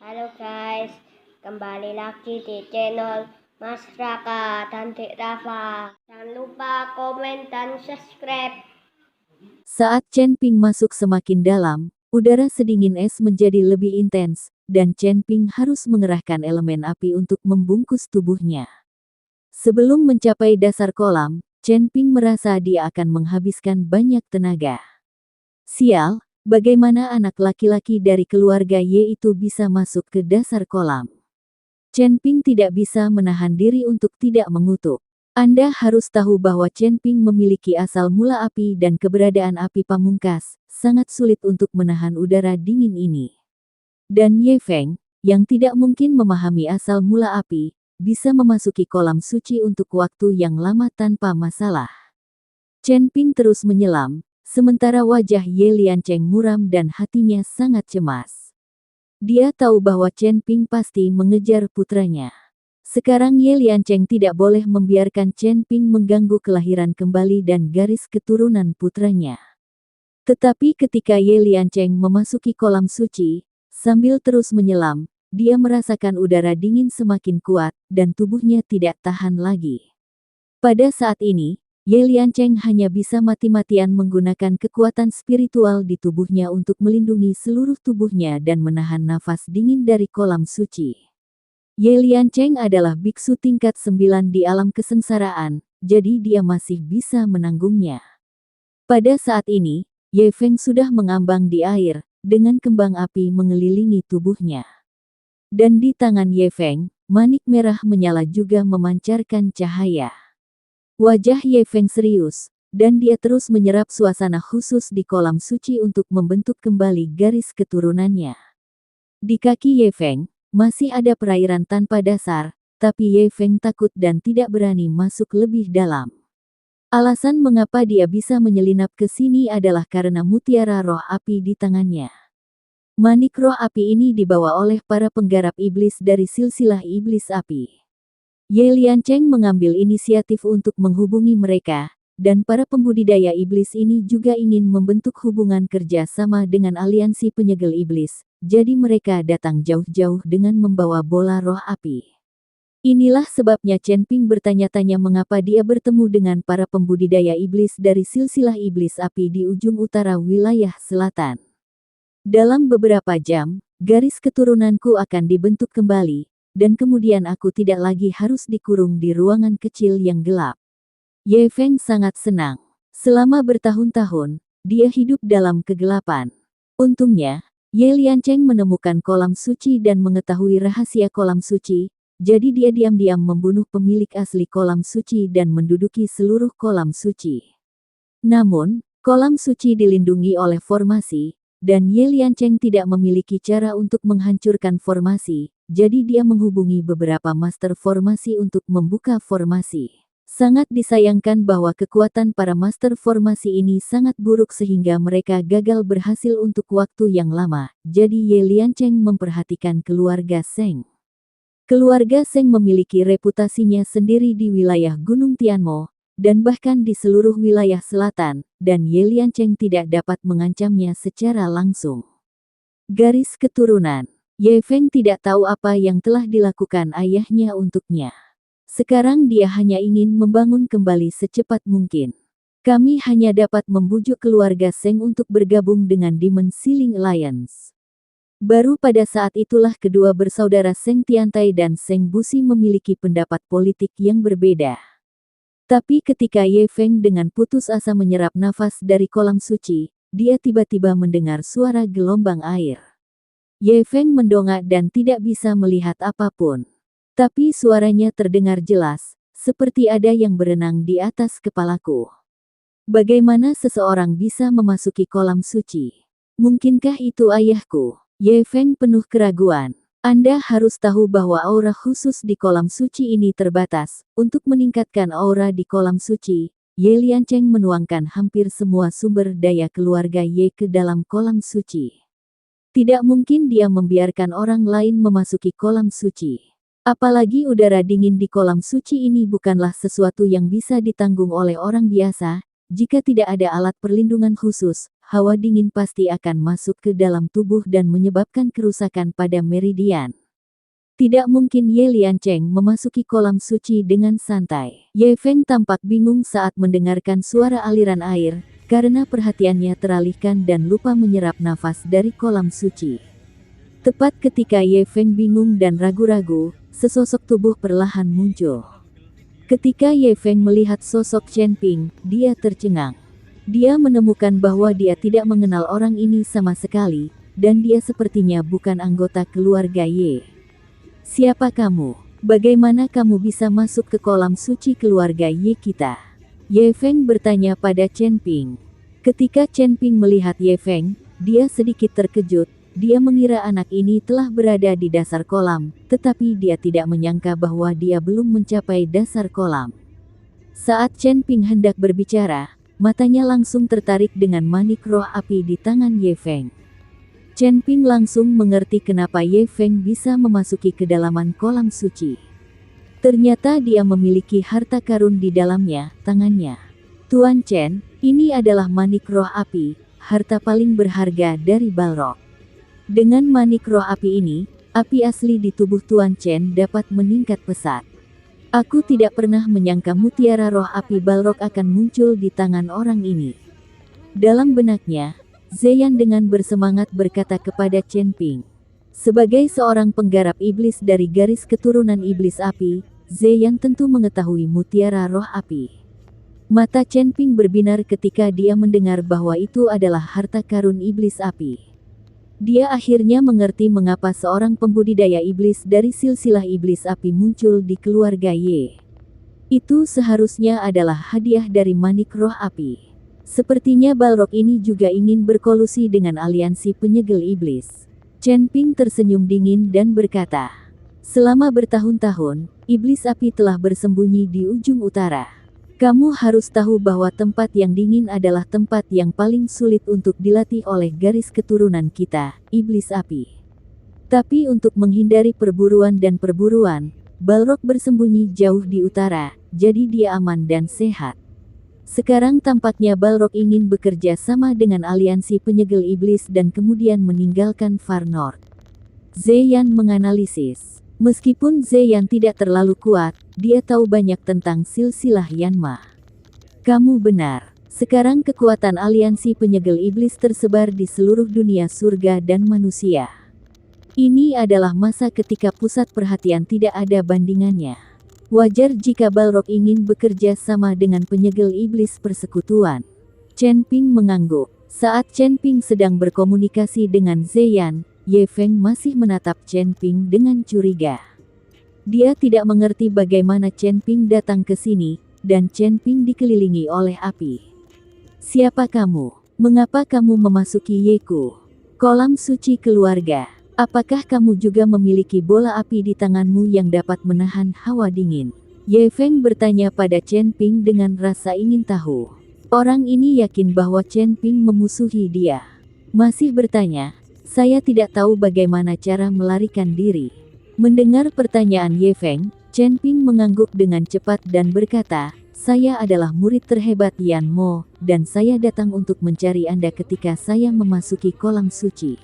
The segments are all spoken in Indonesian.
Halo guys, kembali lagi di channel Mas Raka dan Dek Rafa. Jangan lupa komen dan subscribe. Saat Chen Ping masuk semakin dalam, udara sedingin es menjadi lebih intens, dan Chen Ping harus mengerahkan elemen api untuk membungkus tubuhnya. Sebelum mencapai dasar kolam, Chen Ping merasa dia akan menghabiskan banyak tenaga. Sial, bagaimana anak laki-laki dari keluarga Ye itu bisa masuk ke dasar kolam? Chen Ping tidak bisa menahan diri untuk tidak mengutuk. Anda harus tahu bahwa Chen Ping memiliki asal mula api dan keberadaan api pamungkas, sangat sulit untuk menahan udara dingin ini. Dan Ye Feng, yang tidak mungkin memahami asal mula api, bisa memasuki kolam suci untuk waktu yang lama tanpa masalah. Chen Ping terus menyelam, sementara wajah Ye Liancheng muram dan hatinya sangat cemas. Dia tahu bahwa Chen Ping pasti mengejar putranya. Sekarang Ye Liancheng tidak boleh membiarkan Chen Ping mengganggu kelahiran kembali dan garis keturunan putranya. Tetapi ketika Ye Liancheng memasuki kolam suci, sambil terus menyelam, dia merasakan udara dingin semakin kuat, dan tubuhnya tidak tahan lagi. Pada saat ini, Ye Liancheng hanya bisa mati-matian menggunakan kekuatan spiritual di tubuhnya untuk melindungi seluruh tubuhnya dan menahan nafas dingin dari kolam suci. Ye Liancheng adalah biksu tingkat 9 di alam kesengsaraan, jadi dia masih bisa menanggungnya. Pada saat ini, Ye Feng sudah mengambang di air, dengan kembang api mengelilingi tubuhnya. Dan di tangan Ye Feng, manik merah menyala juga memancarkan cahaya. Wajah Ye Feng serius, dan dia terus menyerap suasana khusus di kolam suci untuk membentuk kembali garis keturunannya. Di kaki Ye Feng, masih ada perairan tanpa dasar, tapi Ye Feng takut dan tidak berani masuk lebih dalam. Alasan mengapa dia bisa menyelinap ke sini adalah karena mutiara roh api di tangannya. Manik roh api ini dibawa oleh para penggarap iblis dari silsilah iblis api. Ye Liancheng mengambil inisiatif untuk menghubungi mereka, dan para pembudidaya iblis ini juga ingin membentuk hubungan kerja sama dengan aliansi penyegel iblis, jadi mereka datang jauh-jauh dengan membawa bola roh api. Inilah sebabnya Chen Ping bertanya-tanya mengapa dia bertemu dengan para pembudidaya iblis dari silsilah iblis api di ujung utara wilayah selatan. Dalam beberapa jam, garis keturunanku akan dibentuk kembali, dan kemudian aku tidak lagi harus dikurung di ruangan kecil yang gelap. Ye Feng sangat senang. Selama bertahun-tahun, dia hidup dalam kegelapan. Untungnya, Ye Liancheng menemukan kolam suci dan mengetahui rahasia kolam suci, jadi dia diam-diam membunuh pemilik asli kolam suci dan menduduki seluruh kolam suci. Namun, kolam suci dilindungi oleh formasi, dan Ye Liancheng tidak memiliki cara untuk menghancurkan formasi, jadi dia menghubungi beberapa master formasi untuk membuka formasi. Sangat disayangkan bahwa kekuatan para master formasi ini sangat buruk sehingga mereka gagal berhasil untuk waktu yang lama, jadi Ye Liancheng memperhatikan keluarga Seng. Keluarga Seng memiliki reputasinya sendiri di wilayah Gunung Tianmo, dan bahkan di seluruh wilayah selatan, dan Ye Liancheng tidak dapat mengancamnya secara langsung. Garis keturunan. Ye Feng tidak tahu apa yang telah dilakukan ayahnya untuknya. Sekarang dia hanya ingin membangun kembali secepat mungkin. Kami hanya dapat membujuk keluarga Seng untuk bergabung dengan Demon Sealing Alliance. Baru pada saat itulah kedua bersaudara Seng Tiantai dan Seng Busi memiliki pendapat politik yang berbeda. Tapi ketika Ye Feng dengan putus asa menyerap nafas dari kolam suci, dia tiba-tiba mendengar suara gelombang air. Ye Feng mendongak dan tidak bisa melihat apapun. Tapi suaranya terdengar jelas, seperti ada yang berenang di atas kepalaku. Bagaimana seseorang bisa memasuki kolam suci? Mungkinkah itu ayahku? Ye Feng penuh keraguan. Anda harus tahu bahwa aura khusus di kolam suci ini terbatas. Untuk meningkatkan aura di kolam suci, Ye Liancheng menuangkan hampir semua sumber daya keluarga Ye ke dalam kolam suci. Tidak mungkin dia membiarkan orang lain memasuki kolam suci. Apalagi udara dingin di kolam suci ini bukanlah sesuatu yang bisa ditanggung oleh orang biasa. Jika tidak ada alat perlindungan khusus, hawa dingin pasti akan masuk ke dalam tubuh dan menyebabkan kerusakan pada meridian. Tidak mungkin Ye Liancheng memasuki kolam suci dengan santai. Ye Feng tampak bingung saat mendengarkan suara aliran air, karena perhatiannya teralihkan dan lupa menyerap nafas dari kolam suci. Tepat ketika Ye Feng bingung dan ragu-ragu, sesosok tubuh perlahan muncul. Ketika Ye Feng melihat sosok Chen Ping, dia tercengang. Dia menemukan bahwa dia tidak mengenal orang ini sama sekali, dan dia sepertinya bukan anggota keluarga Ye. Siapa kamu? Bagaimana kamu bisa masuk ke kolam suci keluarga Ye kita? Ye Feng bertanya pada Chen Ping. Ketika Chen Ping melihat Ye Feng, dia sedikit terkejut. Dia mengira anak ini telah berada di dasar kolam, tetapi dia tidak menyangka bahwa dia belum mencapai dasar kolam. Saat Chen Ping hendak berbicara, matanya langsung tertarik dengan manik roh api di tangan Ye Feng. Chen Ping langsung mengerti kenapa Ye Feng bisa memasuki kedalaman kolam suci. Ternyata dia memiliki harta karun di dalamnya, tangannya. Tuan Chen, ini adalah manik roh api, harta paling berharga dari Balrog. Dengan manik roh api ini, api asli di tubuh Tuan Chen dapat meningkat pesat. Aku tidak pernah menyangka mutiara roh api Balrog akan muncul di tangan orang ini. Dalam benaknya, Zeyan dengan bersemangat berkata kepada Chen Ping. Sebagai seorang penggarap iblis dari garis keturunan iblis api, Zeyan tentu mengetahui mutiara roh api. Mata Chen Ping berbinar ketika dia mendengar bahwa itu adalah harta karun iblis api. Dia akhirnya mengerti mengapa seorang pembudidaya iblis dari silsilah iblis api muncul di keluarga Ye. Itu seharusnya adalah hadiah dari manik roh api. Sepertinya Balrog ini juga ingin berkolusi dengan aliansi penyegel iblis. Chen Ping tersenyum dingin dan berkata, selama bertahun-tahun, iblis api telah bersembunyi di ujung utara. Kamu harus tahu bahwa tempat yang dingin adalah tempat yang paling sulit untuk dilatih oleh garis keturunan kita, iblis api. Tapi untuk menghindari perburuan dan perburuan, Balrog bersembunyi jauh di utara, jadi dia aman dan sehat. Sekarang tampaknya Balrog ingin bekerja sama dengan aliansi penyegel iblis dan kemudian meninggalkan Far North. Zeyan menganalisis. Meskipun Zeyan tidak terlalu kuat, dia tahu banyak tentang silsilah Yanma. Kamu benar. Sekarang kekuatan aliansi penyegel iblis tersebar di seluruh dunia surga dan manusia. Ini adalah masa ketika pusat perhatian tidak ada bandingannya. Wajar jika Balrog ingin bekerja sama dengan penyegel iblis persekutuan. Chen Ping mengangguk. Saat Chen Ping sedang berkomunikasi dengan Zeyan, Ye Feng masih menatap Chen Ping dengan curiga. Dia tidak mengerti bagaimana Chen Ping datang ke sini, dan Chen Ping dikelilingi oleh api. Siapa kamu? Mengapa kamu memasuki Yeku? Kolam suci keluarga. Apakah kamu juga memiliki bola api di tanganmu yang dapat menahan hawa dingin? Ye Feng bertanya pada Chen Ping dengan rasa ingin tahu. Orang ini yakin bahwa Chen Ping memusuhi dia. Masih bertanya, saya tidak tahu bagaimana cara melarikan diri. Mendengar pertanyaan Ye Feng, Chen Ping mengangguk dengan cepat dan berkata, saya adalah murid terhebat Yan Mo, dan saya datang untuk mencari Anda ketika saya memasuki kolam suci.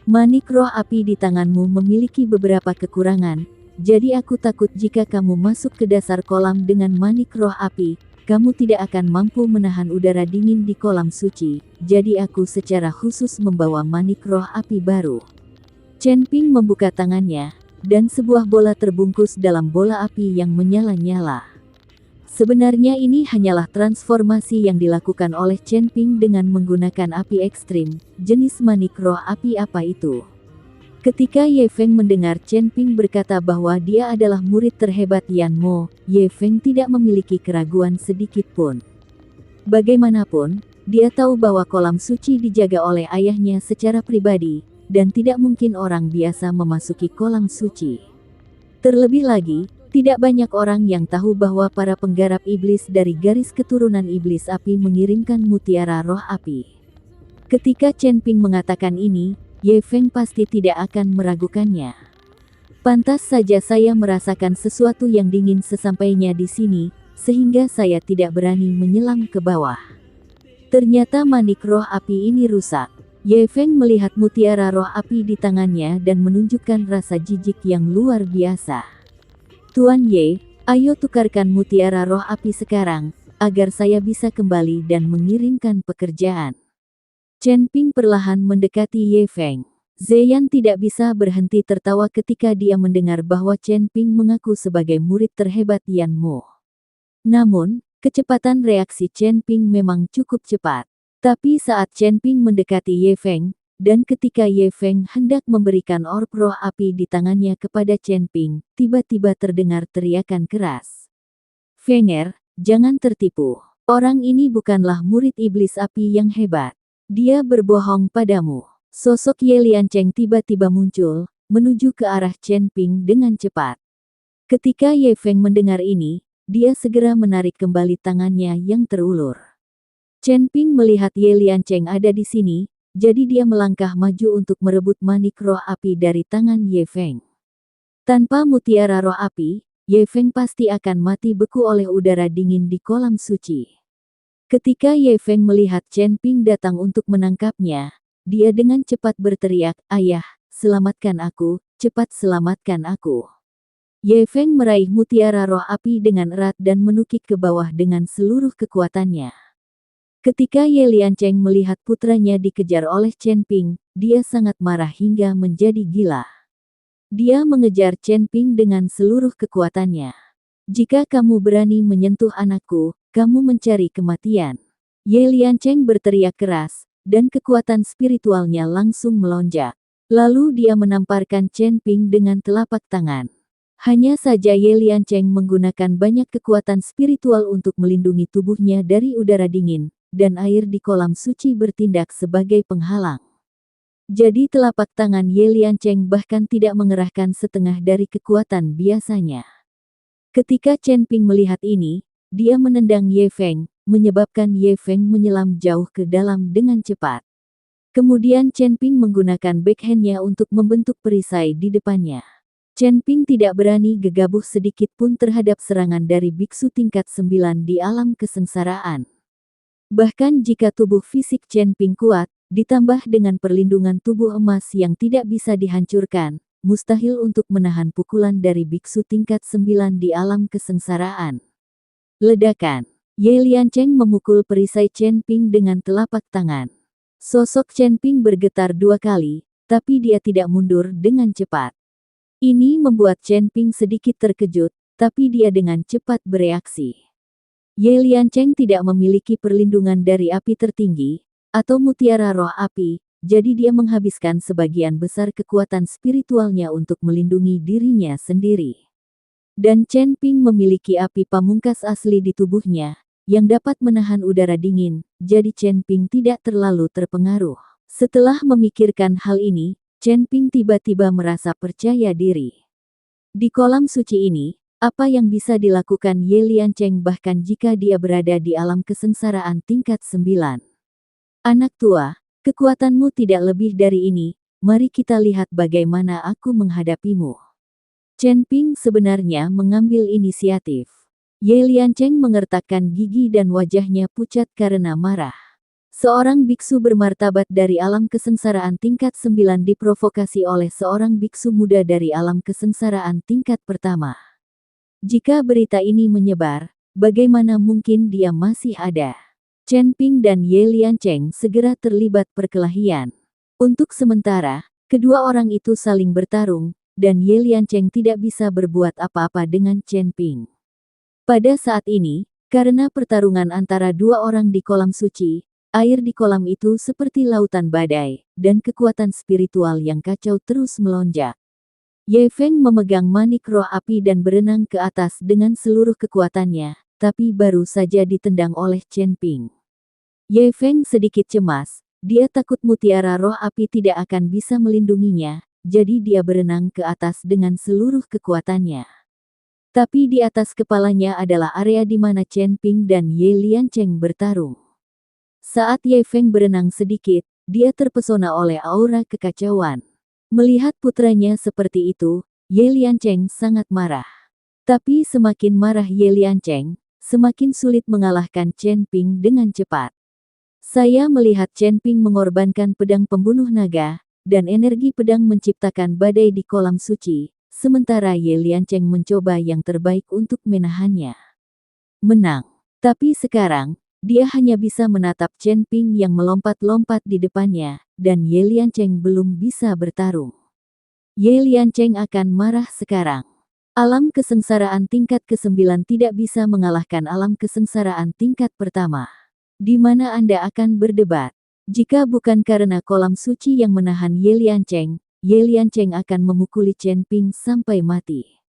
Manik roh api di tanganmu memiliki beberapa kekurangan, jadi aku takut jika kamu masuk ke dasar kolam dengan manik roh api, kamu tidak akan mampu menahan udara dingin di kolam suci, jadi aku secara khusus membawa manik roh api baru. Chen Ping membuka tangannya, dan sebuah bola terbungkus dalam bola api yang menyala-nyala. Sebenarnya ini hanyalah transformasi yang dilakukan oleh Chen Ping dengan menggunakan api ekstrim, jenis manik roh api apa itu. Ketika Ye Feng mendengar Chen Ping berkata bahwa dia adalah murid terhebat Yan Mo, Ye Feng tidak memiliki keraguan sedikit pun. Bagaimanapun, dia tahu bahwa kolam suci dijaga oleh ayahnya secara pribadi, dan tidak mungkin orang biasa memasuki kolam suci. Terlebih lagi, tidak banyak orang yang tahu bahwa para penggarap iblis dari garis keturunan iblis api mengirimkan mutiara roh api. Ketika Chen Ping mengatakan ini, Ye Feng pasti tidak akan meragukannya. Pantas saja saya merasakan sesuatu yang dingin sesampainya di sini, sehingga saya tidak berani menyelam ke bawah. Ternyata manik roh api ini rusak. Ye Feng melihat mutiara roh api di tangannya dan menunjukkan rasa jijik yang luar biasa. Tuan Ye, ayo tukarkan mutiara roh api sekarang, agar saya bisa kembali dan mengirimkan pekerjaan. Chen Ping perlahan mendekati Ye Feng. Zeyan tidak bisa berhenti tertawa ketika dia mendengar bahwa Chen Ping mengaku sebagai murid terhebat Yan Mo. Namun, kecepatan reaksi Chen Ping memang cukup cepat. Tapi saat Chen Ping mendekati Ye Feng, dan ketika Ye Feng hendak memberikan orb roh api di tangannya kepada Chen Ping, tiba-tiba terdengar teriakan keras. "Fenger, jangan tertipu. Orang ini bukanlah murid iblis api yang hebat. Dia berbohong padamu." Sosok Ye Liancheng tiba-tiba muncul, menuju ke arah Chen Ping dengan cepat. Ketika Ye Feng mendengar ini, dia segera menarik kembali tangannya yang terulur. Chen Ping melihat Ye Liancheng ada di sini, jadi dia melangkah maju untuk merebut manik roh api dari tangan Ye Feng. Tanpa mutiara roh api, Ye Feng pasti akan mati beku oleh udara dingin di kolam suci. Ketika Ye Feng melihat Chen Ping datang untuk menangkapnya, dia dengan cepat berteriak, "Ayah, selamatkan aku, cepat selamatkan aku." Ye Feng meraih mutiara roh api dengan erat dan menukik ke bawah dengan seluruh kekuatannya. Ketika Ye Liancheng melihat putranya dikejar oleh Chen Ping, dia sangat marah hingga menjadi gila. Dia mengejar Chen Ping dengan seluruh kekuatannya. "Jika kamu berani menyentuh anakku, kamu mencari kematian." Ye Liancheng berteriak keras, dan kekuatan spiritualnya langsung melonjak. Lalu dia menamparkan Chen Ping dengan telapak tangan. Hanya saja Ye Liancheng menggunakan banyak kekuatan spiritual untuk melindungi tubuhnya dari udara dingin, dan air di kolam suci bertindak sebagai penghalang. Jadi telapak tangan Ye Liancheng bahkan tidak mengerahkan setengah dari kekuatan biasanya. Ketika Chen Ping melihat ini, dia menendang Ye Feng, menyebabkan Ye Feng menyelam jauh ke dalam dengan cepat. Kemudian Chen Ping menggunakan backhand-nya untuk membentuk perisai di depannya. Chen Ping tidak berani gegabah sedikit pun terhadap serangan dari biksu tingkat 9 di alam kesengsaraan. Bahkan jika tubuh fisik Chen Ping kuat, ditambah dengan perlindungan tubuh emas yang tidak bisa dihancurkan, mustahil untuk menahan pukulan dari biksu tingkat 9 di alam kesengsaraan. Ledakan. Ye Liancheng memukul perisai Chen Ping dengan telapak tangan. Sosok Chen Ping bergetar 2 kali, tapi dia tidak mundur dengan cepat. Ini membuat Chen Ping sedikit terkejut, tapi dia dengan cepat bereaksi. Ye Liancheng tidak memiliki perlindungan dari api tertinggi, atau mutiara roh api, jadi dia menghabiskan sebagian besar kekuatan spiritualnya untuk melindungi dirinya sendiri. Dan Chen Ping memiliki api pamungkas asli di tubuhnya, yang dapat menahan udara dingin, jadi Chen Ping tidak terlalu terpengaruh. Setelah memikirkan hal ini, Chen Ping tiba-tiba merasa percaya diri. Di kolam suci ini, apa yang bisa dilakukan Ye Liancheng bahkan jika dia berada di alam kesengsaraan tingkat 9? "Anak tua, kekuatanmu tidak lebih dari ini, mari kita lihat bagaimana aku menghadapimu." Chen Ping sebenarnya mengambil inisiatif. Ye Liancheng mengertakkan gigi dan wajahnya pucat karena marah. Seorang biksu bermartabat dari alam kesengsaraan tingkat 9 diprovokasi oleh seorang biksu muda dari alam kesengsaraan tingkat pertama. Jika berita ini menyebar, bagaimana mungkin dia masih ada? Chen Ping dan Ye Liancheng segera terlibat perkelahian. Untuk sementara, kedua orang itu saling bertarung, dan Ye Liancheng tidak bisa berbuat apa-apa dengan Chen Ping. Pada saat ini, karena pertarungan antara dua orang di kolam suci, air di kolam itu seperti lautan badai, dan kekuatan spiritual yang kacau terus melonjak. Ye Feng memegang manik roh api dan berenang ke atas dengan seluruh kekuatannya, tapi baru saja ditendang oleh Chen Ping. Ye Feng sedikit cemas, dia takut mutiara roh api tidak akan bisa melindunginya, jadi dia berenang ke atas dengan seluruh kekuatannya. Tapi di atas kepalanya adalah area di mana Chen Ping dan Ye Liancheng bertarung. Saat Ye Feng berenang sedikit, dia terpesona oleh aura kekacauan. Melihat putranya seperti itu, Ye Liancheng sangat marah. Tapi semakin marah Ye Liancheng, semakin sulit mengalahkan Chen Ping dengan cepat. Saya melihat Chen Ping mengorbankan pedang pembunuh naga, dan energi pedang menciptakan badai di kolam suci, sementara Ye Liancheng mencoba yang terbaik untuk menahannya. Menang. Tapi sekarang, dia hanya bisa menatap Chen Ping yang melompat-lompat di depannya, dan Ye Liancheng belum bisa bertarung. Ye Liancheng akan marah sekarang. Alam kesengsaraan tingkat ke-9 tidak bisa mengalahkan alam kesengsaraan tingkat pertama. Di mana Anda akan berdebat? Jika bukan karena kolam suci yang menahan Ye Liancheng akan memukuli Chen Ping sampai mati.